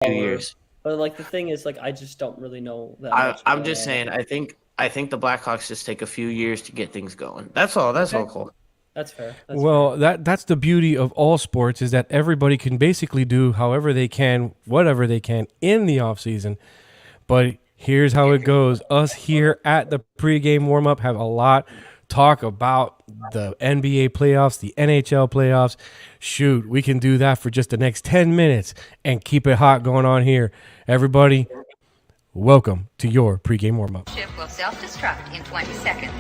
few years. But like the thing is, like I just don't really know that much. I'm just saying. I think the Blackhawks just take a few years to get things going. That's all. That's all, Cole. That's fair. Well, that's the beauty of all sports is that everybody can basically do however they can, whatever they can in the off season. But here's how it goes. Us here at the pregame warm-up have a lot talk about the NBA playoffs, the NHL playoffs. Shoot, we can do that for just the next 10 minutes and keep it hot going on here. Everybody, welcome to your pregame warm-up. Ship will self-destruct in 20 seconds.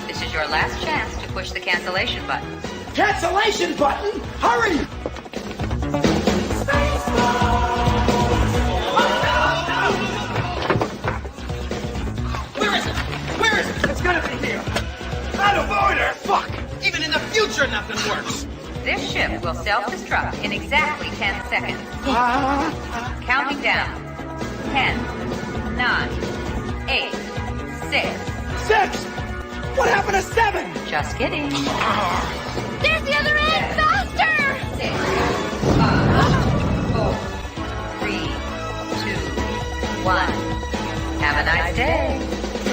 This is your last chance to push the cancellation button. Cancellation button? Hurry! Where is it? Where is it? It's gonna be here. Out of order! Fuck! Even in the future, nothing works. This ship will self-destruct in exactly 10 seconds. Counting down. 10, 9, 8, 6. 6! What happened to 7? Just kidding. There's the other end! Faster! 6, 5, 4, 3, 2, 1. Have a nice day.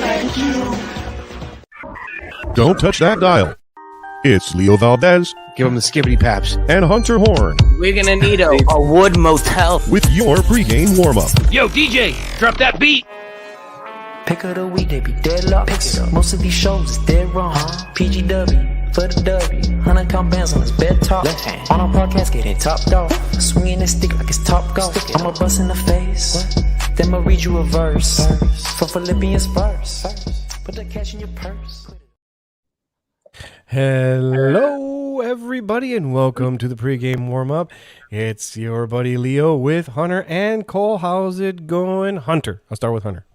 Thank you. Don't touch that dial. It's Leo Valdez. Give him the skibbity paps. And Hunter Horn. We're gonna need a wood motel with your pregame warm-up. Yo, DJ, drop that beat. Pick of the week, they be deadlocks. Most of these shows is dead wrong. PGW for the W. 100 pound bands on his bed top. Left hand on our podcast, getting topped off. Swinging that stick like it's top golf. I'ma bust in the face. Then I'ma read you a verse from Philippians verse. Put the cash in your purse. Hello, everybody, and welcome to the pregame warm-up. It's your buddy Leo with Hunter and Cole. How's it going, Hunter? I'll start with Hunter.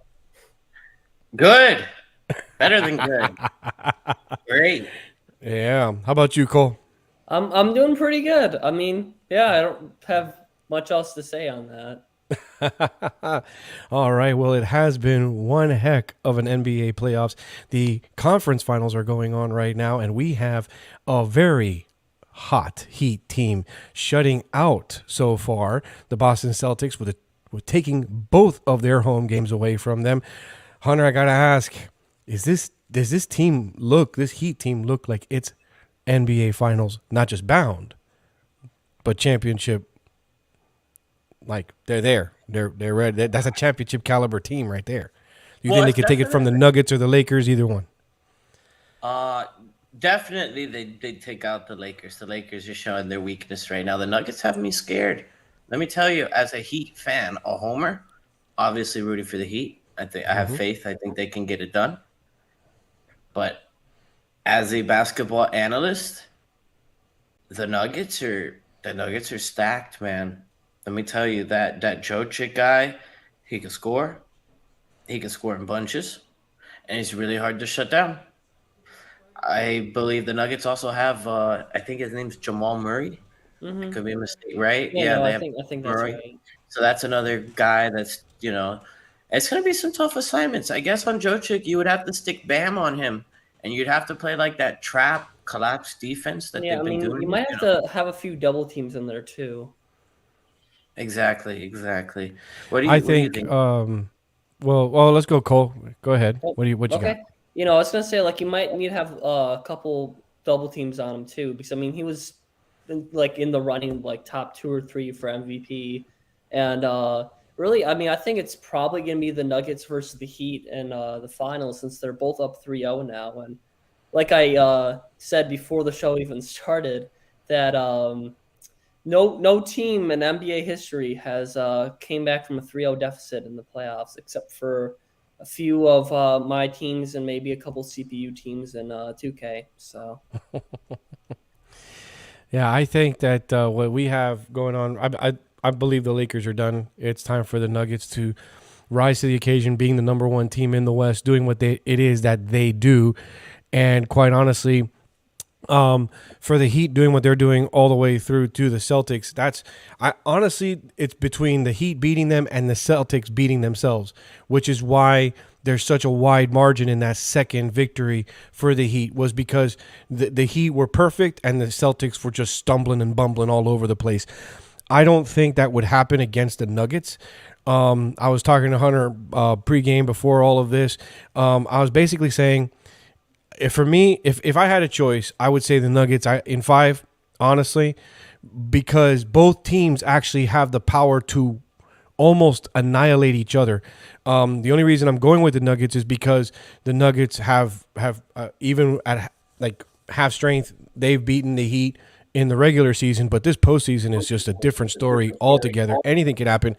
Good. Better than good. Great. Yeah. How about you, Cole? I'm doing pretty good. I mean, yeah, I don't have much else to say on that. All right. Well, it has been one heck of an NBA playoffs. The conference finals are going on right now, and we have a very hot Heat team shutting out so far the Boston Celtics with taking both of their home games away from them. Hunter, I gotta ask, does this Heat team look like it's NBA Finals, not just bound, but championship? Like they're there, they're ready. That's a championship caliber team right there. Do you think they could take it from the Nuggets or the Lakers? Either one. Definitely they take out the Lakers. The Lakers are showing their weakness right now. The Nuggets have me scared. Let me tell you, as a Heat fan, a homer, obviously rooting for the Heat. I have faith. I think they can get it done. But as a basketball analyst, the Nuggets are stacked, man. Let me tell you that Jokic guy, he can score. He can score in bunches, and he's really hard to shut down. I believe the Nuggets also have, I think his name's Jamal Murray. Mm-hmm. It could be a mistake, right? Yeah, no, they I think that's Murray. right. So that's another guy that's, it's going to be some tough assignments. I guess on Jokic, you would have to stick Bam on him, and you'd have to play like that trap collapse defense that they've been doing. You might have to have a few double teams in there too. Exactly. What do you think? Well, let's go, Cole. Go ahead. What you got? I was gonna say you might need to have a couple double teams on him too, because he was in the running top 2 or 3 for MVP, and really, I think it's probably gonna be the Nuggets versus the Heat in the finals, since they're both up 3-0 now, and like I said before the show even started, that no team in NBA history has came back from a 3-0 deficit in the playoffs, except for a few of my teams and maybe a couple CPU teams in 2K. So, yeah, I think that what we have going on, I believe the Lakers are done. It's time for the Nuggets to rise to the occasion, being the number 1 team in the West, doing what it is that they do, and quite honestly, for the Heat doing what they're doing all the way through to the Celtics, honestly, it's between the Heat beating them and the Celtics beating themselves, which is why there's such a wide margin in that second victory for the Heat, was because the Heat were perfect and the Celtics were just stumbling and bumbling all over the place. I don't think that would happen against the Nuggets. I was talking to Hunter pregame before all of this. I was basically saying, if I had a choice, I would say the Nuggets in 5, honestly, because both teams actually have the power to almost annihilate each other. The only reason I'm going with the Nuggets is because the Nuggets have even at like half strength, they've beaten the Heat in the regular season, but this postseason is just a different story altogether. Anything could happen.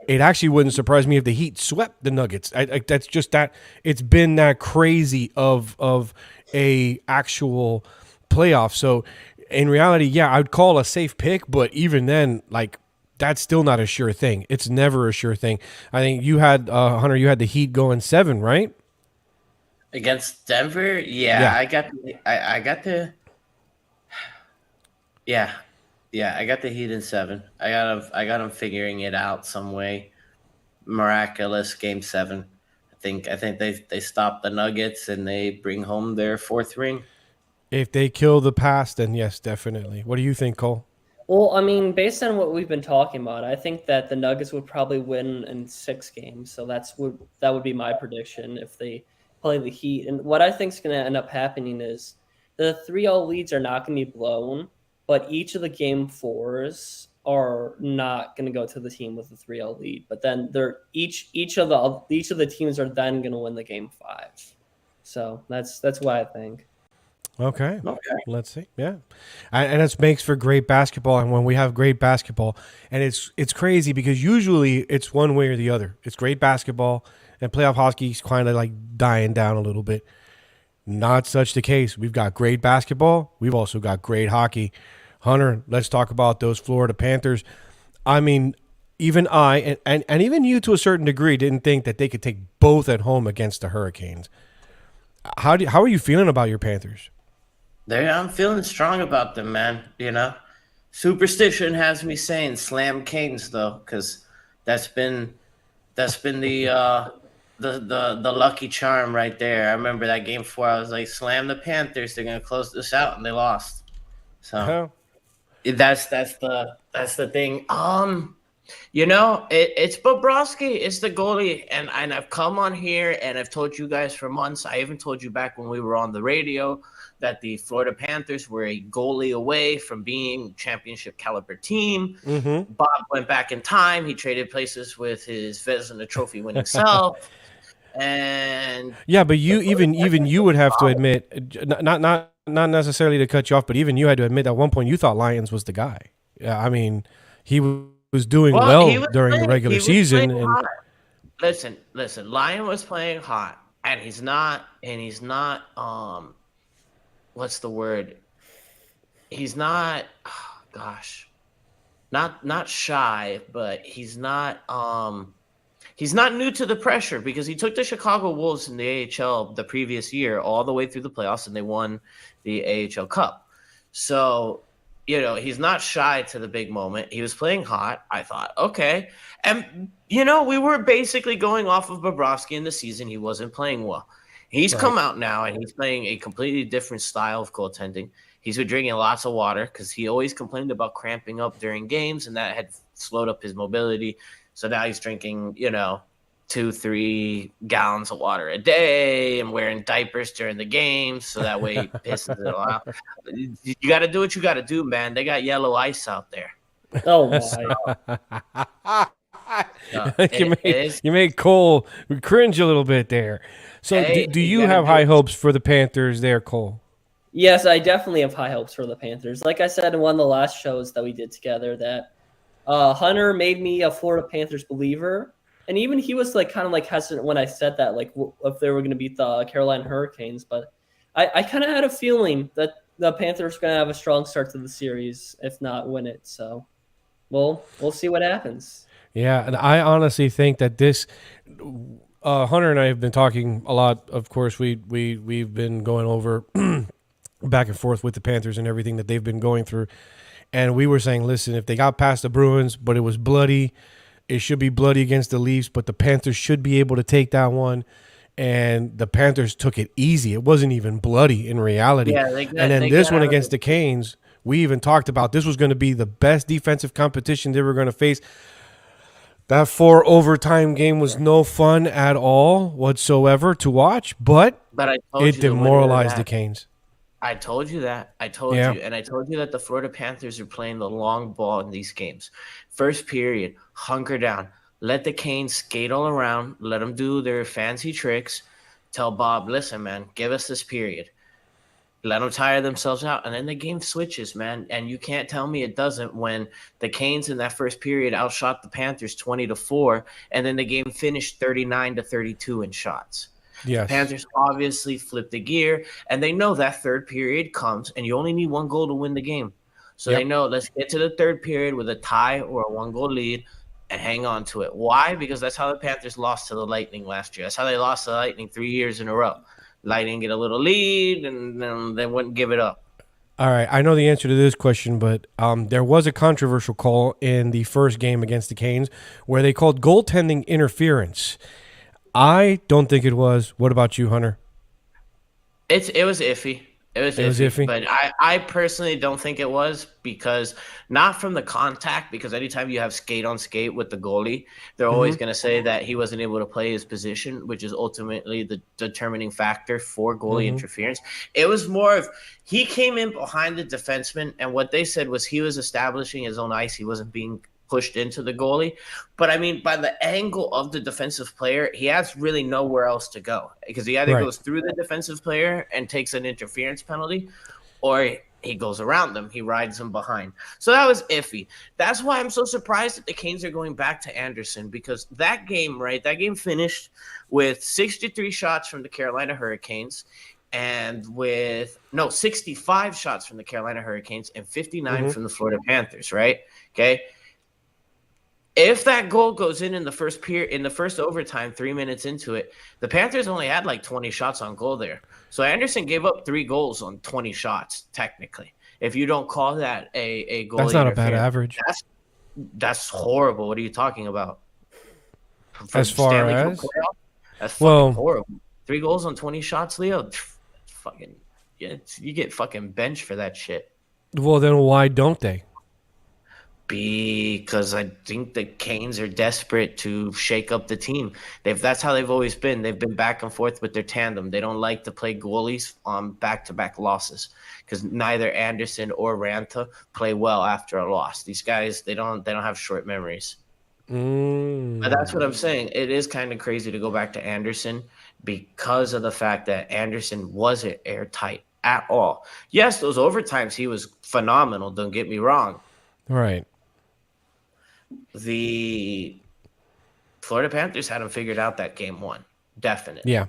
It actually wouldn't surprise me if the Heat swept the Nuggets. That's just that it's been that crazy of a actual playoff. So in reality, yeah, I'd call a safe pick, but even then, like, that's still not a sure thing. It's never a sure thing. I think you had Hunter, you had the Heat going 7, right? Against Denver? Yeah. I got the I got the Heat in 7. I got them figuring it out some way. Miraculous game 7. I think they stop the Nuggets and they bring home their 4th ring. If they kill the past, then yes, definitely. What do you think, Cole? Well, I mean, based on what we've been talking about, I think that the Nuggets would probably win in 6 games. So that would be my prediction if they play the Heat. And what I think is going to end up happening is the 3-0 leads are not going to be blown, but each of the game 4s are not going to go to the team with a 3-0 lead. But then each of the teams are then going to win the game 5. So that's what I think. Okay. Let's see. Yeah, and it makes for great basketball. And when we have great basketball, and it's crazy because usually it's one way or the other. It's great basketball, and playoff hockey's kind of like dying down a little bit. Not such the case. We've got great basketball. We've also got great hockey. Hunter, let's talk about those Florida Panthers. I mean, even I and even you to a certain degree didn't think that they could take both at home against the Hurricanes. How are you feeling about your Panthers? I'm feeling strong about them, man. You know, superstition has me saying slam Canes though, because that's been the lucky charm right there. I remember that game 4. I was like, slam the Panthers. They're gonna close this out, and they lost. So that's the thing. You know, it's Bobrovsky. It's the goalie, and I've come on here and I've told you guys for months. I even told you back when we were on the radio that the Florida Panthers were a goalie away from being championship caliber team. Mm-hmm. Bob went back in time. He traded places with his Vezina trophy winning self. And yeah, but you even you would have to admit, not necessarily to cut you off, but even you had to admit at one point you thought Lyons was the guy. Yeah, I mean, he was doing during the regular season. And listen, Lyon was playing hot, and he's not. What's the word? He's not. Oh, gosh, not shy, but he's not. He's not new to the pressure because he took the Chicago Wolves in the AHL the previous year all the way through the playoffs, and they won the AHL Cup. So, you know, he's not shy to the big moment. He was playing hot. I thought, okay. And, you know, we were basically going off of Bobrovsky in the season. He wasn't playing well. He's come out now, and he's playing a completely different style of goaltending. He's been drinking lots of water because he always complained about cramping up during games, and that had slowed up his mobility. So now he's drinking, 2-3 gallons of water a day and wearing diapers during the games. So that way he pisses it all out. You got to do what you got to do, man. They got yellow ice out there. Oh, my. You made Cole cringe a little bit there. So do you have high hopes for the Panthers there, Cole? Yes, I definitely have high hopes for the Panthers. Like I said in one of the last shows that we did together, that Hunter made me a Florida Panthers believer. And even he was kind of hesitant when I said that, if they were going to beat the Carolina Hurricanes. But I kind of had a feeling that the Panthers were going to have a strong start to the series, if not win it. So, we'll see what happens. Yeah, and I honestly think that this Hunter and I have been talking a lot. Of course, we've been going over back and forth with the Panthers and everything that they've been going through. And we were saying, listen, if they got past the Bruins, but it was bloody, it should be bloody against the Leafs, but the Panthers should be able to take that one. And the Panthers took it easy. It wasn't even bloody in reality. Yeah, and then this one against the Canes We even talked about this was going to be the best defensive competition they were going to face. That 4 overtime game was no fun at all whatsoever to watch, but I told it you the winner of demoralized the that- Canes. I told you that. I told Yeah. you. And I told you that the Florida Panthers are playing the long ball in these games. First period, hunker down. Let the Canes skate all around. Let them do their fancy tricks. Tell Bob, listen, man, give us this period. Let them tire themselves out. And then the game switches, man. And you can't tell me it doesn't when the Canes in that first period outshot the Panthers 20-4. And then the game finished 39-32 in shots. Yes. Panthers obviously flipped the gear, and they know that third period comes, and you only need 1 goal to win the game. So they know, let's get to the third period with a tie or a 1-goal lead and hang on to it. Why? Because that's how the Panthers lost to the Lightning last year. That's how they lost to the Lightning 3 years in a row. Lightning get a little lead, and then they wouldn't give it up. All right, I know the answer to this question, but there was a controversial call in the first game against the Canes where they called goaltending interference. I don't think it was. What about you, Hunter? It was iffy. It was iffy. But I personally don't think it was, because not from the contact, because anytime you have skate on skate with the goalie, they're always going to say that he wasn't able to play his position, which is ultimately the determining factor for goalie interference. It was more of he came in behind the defenseman, and what they said was he was establishing his own ice. He wasn't being pushed into the goalie. But I mean, by the angle of the defensive player, he has really nowhere else to go, because he either goes through the defensive player and takes an interference penalty, or he goes around them. He rides them behind. So that was iffy. That's why I'm so surprised that the Canes are going back to Anderson, because that game finished with 63 shots from the Carolina Hurricanes and 65 shots from the Carolina Hurricanes and 59 from the Florida Panthers, right? Okay. If that goal goes in the first period, in the first overtime, 3 minutes into it, the Panthers only had like 20 shots on goal there. So Anderson gave up 3 goals on 20 shots, technically. If you don't call that a goal, that's not a bad average. That's horrible. What are you talking about? As far as that's fucking horrible. 3 goals on 20 shots, Leo. Fucking you get fucking benched for that shit. Well, then why don't they? Because I think the Canes are desperate to shake up the team. That's how they've always been. They've been back and forth with their tandem. They don't like to play goalies on back-to-back losses, because neither Anderson or Ranta play well after a loss. These guys, they don't have short memories. But that's what I'm saying. It is kind of crazy to go back to Anderson because of the fact that Anderson wasn't airtight at all. Yes, those overtimes, he was phenomenal. Don't get me wrong. Right. The Florida Panthers had him figured out that game 1. Definitely. Yeah.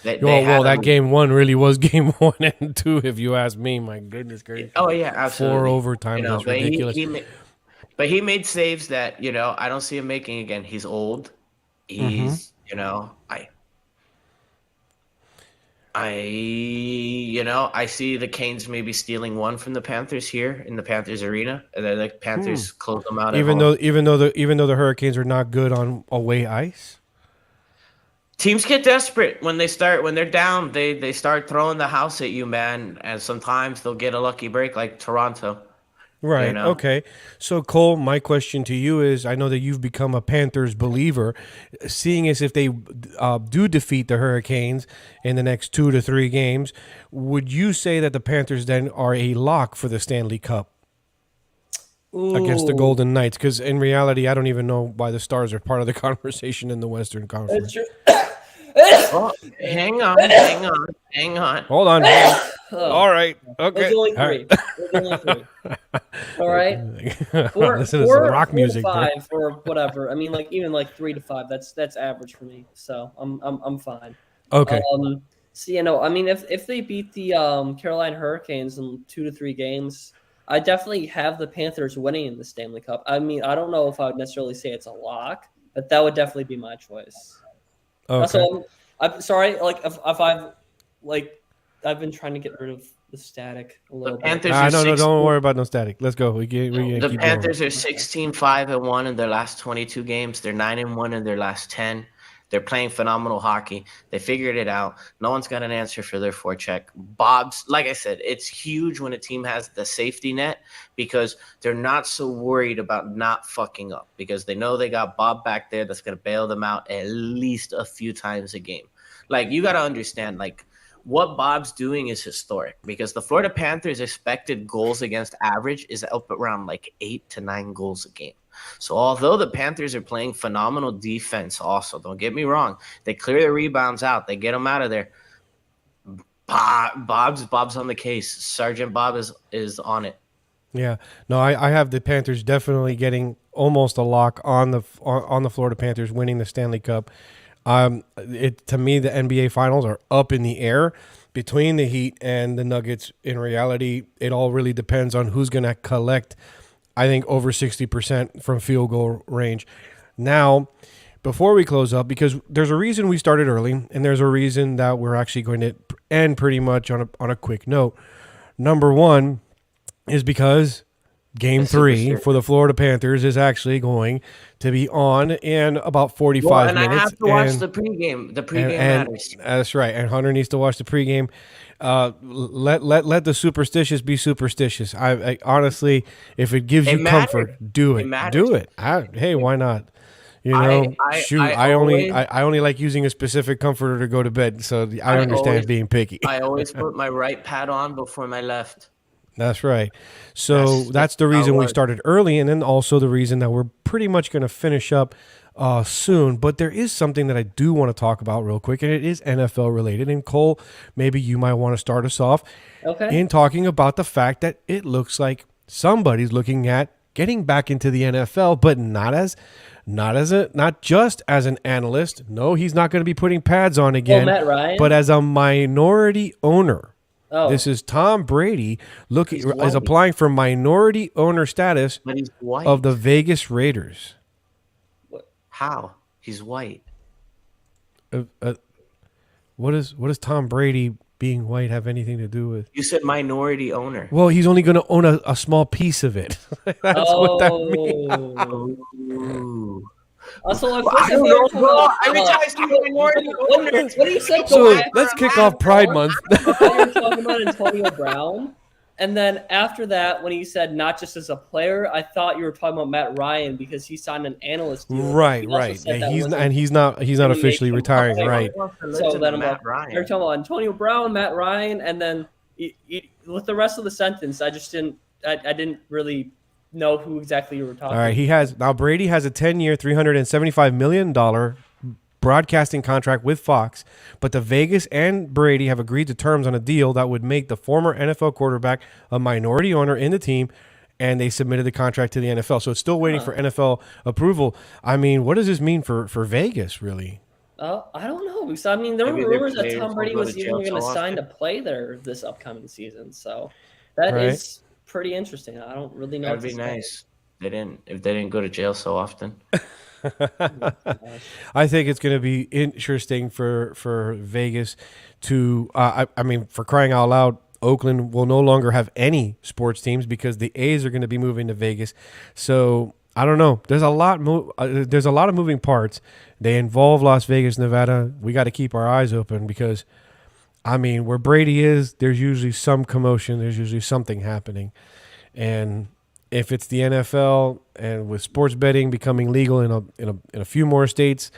Well, that game 1 really was game 1 and 2, if you ask me. My goodness gracious. Oh, yeah, absolutely. 4 overtimes. That's ridiculous. But he made saves that, I don't see him making again. He's old. He's, I see the Canes maybe stealing 1 from the Panthers here in the Panthers arena, and then the Panthers close them out. Even though the Hurricanes are not good on away ice. Teams get desperate when they're down. They start throwing the house at you, man, and sometimes they'll get a lucky break like Toronto. Right. Okay. So, Cole, my question to you is, I know that you've become a Panthers believer. Seeing as if they do defeat the Hurricanes in the next 2 to 3 games, would you say that the Panthers then are a lock for the Stanley Cup against the Golden Knights? Because in reality, I don't even know why the Stars are part of the conversation in the Western Conference. Oh, hang on. Hold on. All right. Okay. There's only 3. All right. Listen to some rock music. 5 or whatever. I mean, even 3 to 5. That's average for me. So I'm fine. Okay. So if they beat the Carolina Hurricanes in 2 to 3 games, I definitely have the Panthers winning in the Stanley Cup. I mean, I don't know if I would necessarily say it's a lock, but that would definitely be my choice. Okay. So I'm sorry. I've been trying to get rid of the static a little bit. No, don't worry about no static. Let's go. The Panthers are 16-5-1 in their last 22 games. They're 9-1 in their last 10. They're playing phenomenal hockey. They figured it out. No one's got an answer for their forecheck. Bob's, like I said, it's huge when a team has the safety net because they're not so worried about not fucking up because they know they got Bob back there that's going to bail them out at least a few times a game. Like, you got to understand, like, what Bob's doing is historic because the Florida Panthers' expected goals against average is up around like 8 to 9 goals a game. So although the Panthers are playing phenomenal defense also, don't get me wrong, they clear the rebounds out. They get them out of there. Bob's on the case. Sergeant Bob is on it. Yeah. No, I have the Panthers definitely getting almost a lock on the Florida Panthers winning the Stanley Cup. To me, the NBA Finals are up in the air between the Heat and the Nuggets. In reality, it all really depends on who's going to collect, I think, over 60% from field goal range. Now, before we close up, because there's a reason we started early, and there's a reason that we're actually going to end pretty much on a quick note. Number one is because Game 3 for the Florida Panthers is actually going to be on in about 45 minutes. And I have to watch the pregame. The pregame matters. That's right. And Hunter needs to watch the pregame. Let the superstitious be superstitious. I honestly, if it gives you comfort, do it. Do it. Hey, why not? You know, I only like using a specific comforter to go to bed, so I understand being picky. I always put my right pad on before my left. That's right. So that's the reason we started early, and then also the reason that we're pretty much going to finish up soon. But there is something that I do want to talk about real quick, and it is NFL related. And Cole, maybe you might want to start us off in talking about the fact that it looks like somebody's looking at getting back into the NFL, but not just as an analyst. No, he's not going to be putting pads on again, Matt Ryan? but as a minority owner. Oh. This is Tom Brady is applying for minority owner status of the Vegas Raiders. How? He's white. What does Tom Brady being white have anything to do with? You said minority owner. Well, he's only going to own a small piece of it. That's what that means. Ooh. Also, I don't know, bro. Every time I see minority owner, what do you say? So let's kick off Pride Month. I thought you were talking about Antonio Brown. And then after that, when you said not just as a player, I thought you were talking about Matt Ryan because he signed an analyst deal. Right. He's not officially retiring, right? So then I'm like, you're talking about Antonio Brown, Matt Ryan, and then with the rest of the sentence, I didn't really know who exactly you were talking about. All right, Brady has a 10-year, $375 million broadcasting contract with Fox, but the Vegas and Brady have agreed to terms on a deal that would make the former NFL quarterback a minority owner in the team, and they submitted the contract to the NFL. So it's still waiting for NFL approval. I mean, what does this mean for Vegas, really? I don't know. Because, I mean, there were rumors that Tom Brady was even going to sign to play there this upcoming season. So that is pretty interesting. I don't really know. That'd be nice. If they didn't go to jail so often. I think it's going to be interesting for Vegas to. I mean, for crying out loud, Oakland will no longer have any sports teams because the A's are going to be moving to Vegas. So I don't know. There's a lot. There's a lot of moving parts. They involve Las Vegas, Nevada. We got to keep our eyes open because, I mean, where Brady is, there's usually some commotion. There's usually something happening, and if it's the NFL and with sports betting becoming legal in a few more states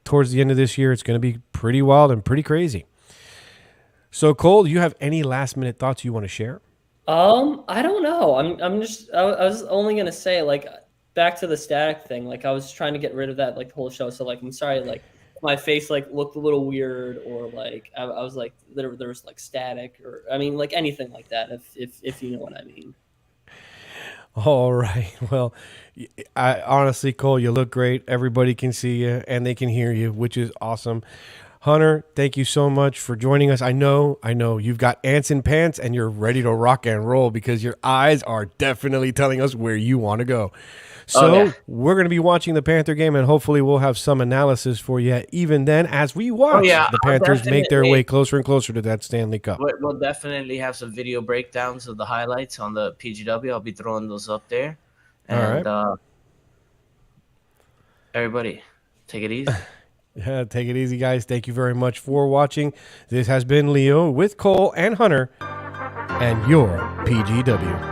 towards the end of this year, it's going to be pretty wild and pretty crazy. So, Cole, do you have any last minute thoughts you want to share? I don't know. I was only going to say, like, back to the static thing. Like, I was trying to get rid of that, like, the whole show. So, like, I'm sorry, like, my face, like, looked a little weird, or, like, I was, like, there was, like, static, or, I mean, like, anything like that, if you know what I mean. All right. Well, honestly, Cole, you look great. Everybody can see you and they can hear you, which is awesome. Hunter, thank you so much for joining us. I know you've got ants in pants and you're ready to rock and roll because your eyes are definitely telling us where you want to go. So we're going to be watching the Panther game, and hopefully we'll have some analysis for you even then as we watch the Panthers make their way closer and closer to that Stanley Cup. We'll definitely have some video breakdowns of the highlights on the PGW. I'll be throwing those up there. And everybody, take it easy. Yeah, take it easy, guys. Thank you very much for watching. This has been Leo with Cole and Hunter, and your PGW.